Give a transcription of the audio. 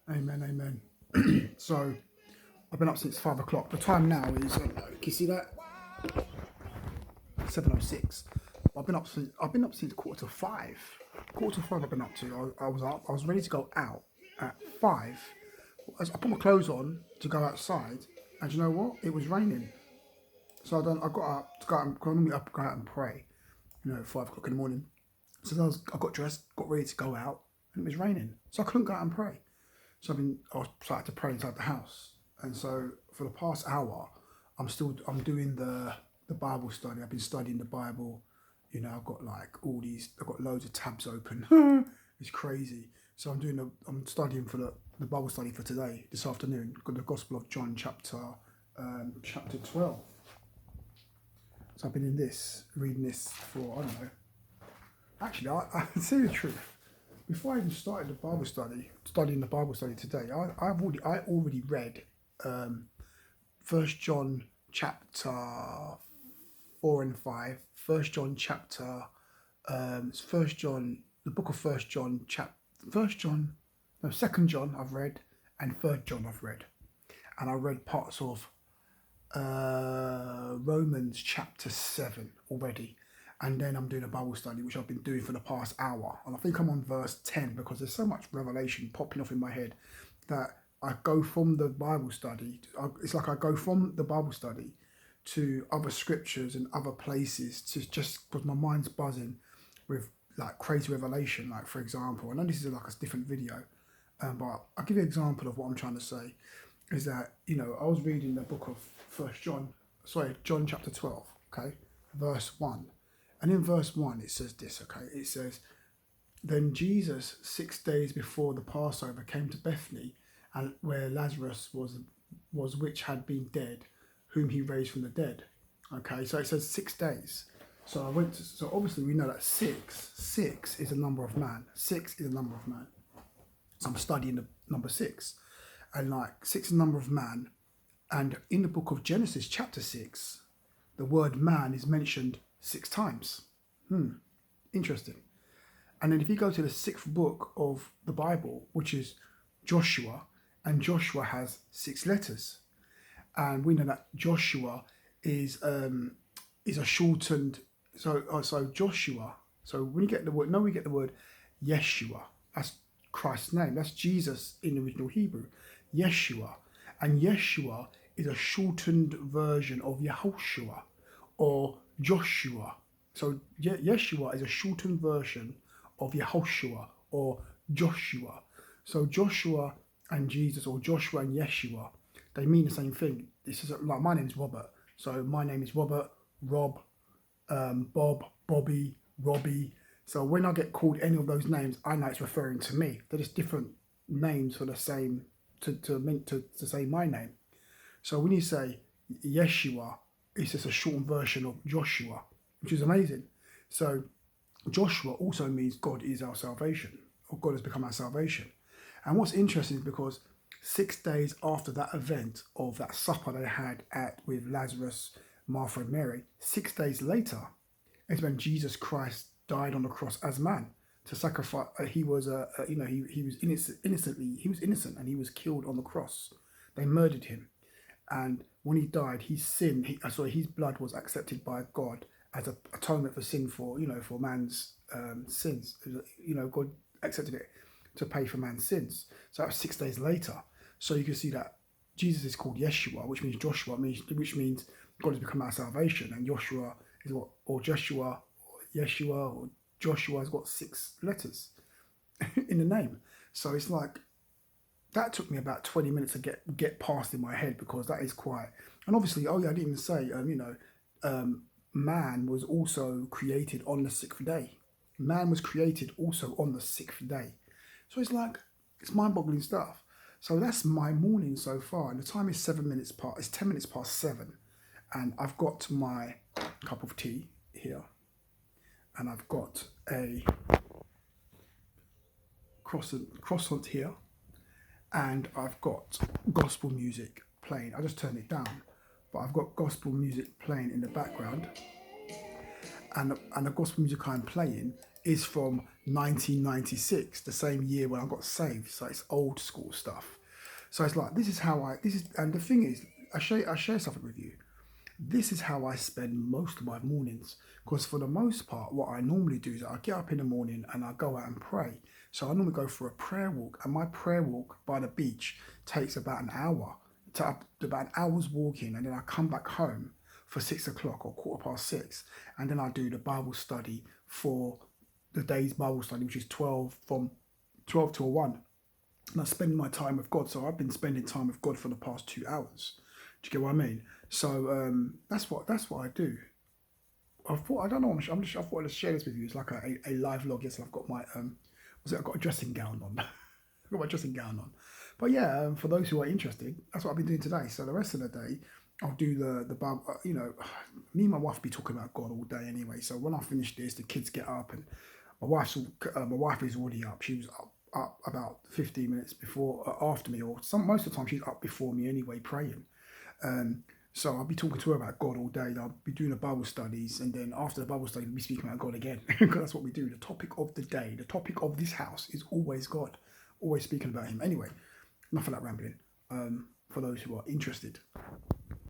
Amen, amen. So I've been up since 5 o'clock. The time now is, can you see that? 7:06. I've been up since quarter to five. Quarter to five I've been up to. I was up. I was ready to go out at 5. As I put my clothes on to go outside, and you know what? It was raining. So I got up to go out and normally up go out and pray. 5 o'clock in the morning. So I got dressed, got ready to go out, and it was raining. So I couldn't go out and pray. So I was started to pray inside the house. And so for the past hour, I'm doing the Bible study. I've been studying the Bible. I've got I've got loads of tabs open. It's crazy. So I'm studying for the Bible study for today, this afternoon. Got the Gospel of John chapter 12. So I've been reading this for, I don't know. Actually, I can tell you the truth. Before I even started studying the Bible study today, I already read First John chapter 4 and 5. First John chapter, First John, the book of First John, no, Second John I've read, and Third John I've read, and I read parts of Romans chapter 7 already. And then I'm doing a Bible study, which I've been doing for the past hour. And I think I'm on verse 10 because there's so much revelation popping off in my head that I go from the Bible study. It's like I go from the Bible study to other scriptures and other places to just because my mind's buzzing with like crazy revelation. Like, for example, I know this is like a different video, but I'll give you an example of what I'm trying to say. Is that, I was reading the book of John chapter 12, okay, verse 1. And in verse 1, it says this, okay? It says, Then Jesus, 6 days before the Passover, came to Bethany, and where Lazarus was which had been dead, whom he raised from the dead. Okay, so it says 6 days. So so obviously we know that six is a number of man. 6 is a number of man. So I'm studying the number 6. And 6 is a number of man. And in the book of Genesis, chapter 6, the word man is mentioned 6 times. Interesting. And then if you go to the 6th book of the Bible, which is Joshua, and Joshua has 6 letters. And we know that Joshua is a shortened, so Joshua, so when you get the word, we get the word Yeshua, that's Christ's name, that's Jesus in the original Hebrew, Yeshua. And Yeshua is a shortened version of Yehoshua or Joshua. So Yeshua is a shortened version of Yehoshua or Joshua. So Joshua and Jesus, or Joshua and Yeshua, they mean the same thing. This is like, my name is Robert. So my name is Robert, Rob, Bob, Bobby, Robbie. So when I get called any of those names, I know it's referring to me. They're just different names for the same, to say my name. So when you say Yeshua, it's just a shortened version of Joshua, which is amazing. So Joshua also means God is our salvation, or God has become our salvation. And what's interesting is because 6 days after that event of that supper they had with Lazarus, Martha and Mary, 6 days later is when Jesus Christ died on the cross as man to sacrifice. He was he was innocent and he was killed on the cross. They murdered him. And when he died, his blood was accepted by God as an atonement for sin, for man's sins. God accepted it to pay for man's sins. So that was 6 days later. So you can see that Jesus is called Yeshua, which means Joshua, which means God has become our salvation. And Joshua is Yeshua, or Joshua has got 6 letters in the name. So it's like, that took me about 20 minutes to get past in my head, because that is quite. And obviously, I didn't even say, man was also created on the 6th day. Man was created also on the 6th day. So it's like, it's mind-boggling stuff. So that's my morning so far, and the time is 7 minutes past. It's 10 minutes past 7, and I've got my cup of tea here, and I've got a croissant here. And I've got gospel music playing. I just turned it down, but I've got gospel music playing in the background. And the gospel music I'm playing is from 1996, the same year when I got saved. So it's old school stuff. So it's like, and the thing is, I share something with you. This is how I spend most of my mornings. Because for the most part, what I normally do is I get up in the morning and I go out and pray. So I normally go for a prayer walk, and my prayer walk by the beach takes about an hour, to about an hour's walking, and then I come back home for 6 o'clock or 6:15, and then I do the Bible study for the day's Bible study, which is 12 till 1. And I spend my time with God. So I've been spending time with God for the past 2 hours. Do you get what I mean? So that's what I do. I thought I don't know. I thought I'd share this with you. It's like a live log. Yes, I've got my I've got a dressing gown on. I've got my dressing gown on. But yeah, for those who are interested, that's what I've been doing today. So the rest of the day, I'll do the Bible. Me and my wife be talking about God all day anyway. So when I finish this, the kids get up, and my wife is already up. She was up about 15 minutes before after me, or most of the time she's up before me anyway, praying. So I'll be talking to her about God all day. I'll be doing the Bible studies, and then after the Bible study, we'll be speaking about God again, because that's what we do. The topic of the day, the topic of this house is always God, always speaking about Him. Anyway, enough of that rambling. For those who are interested.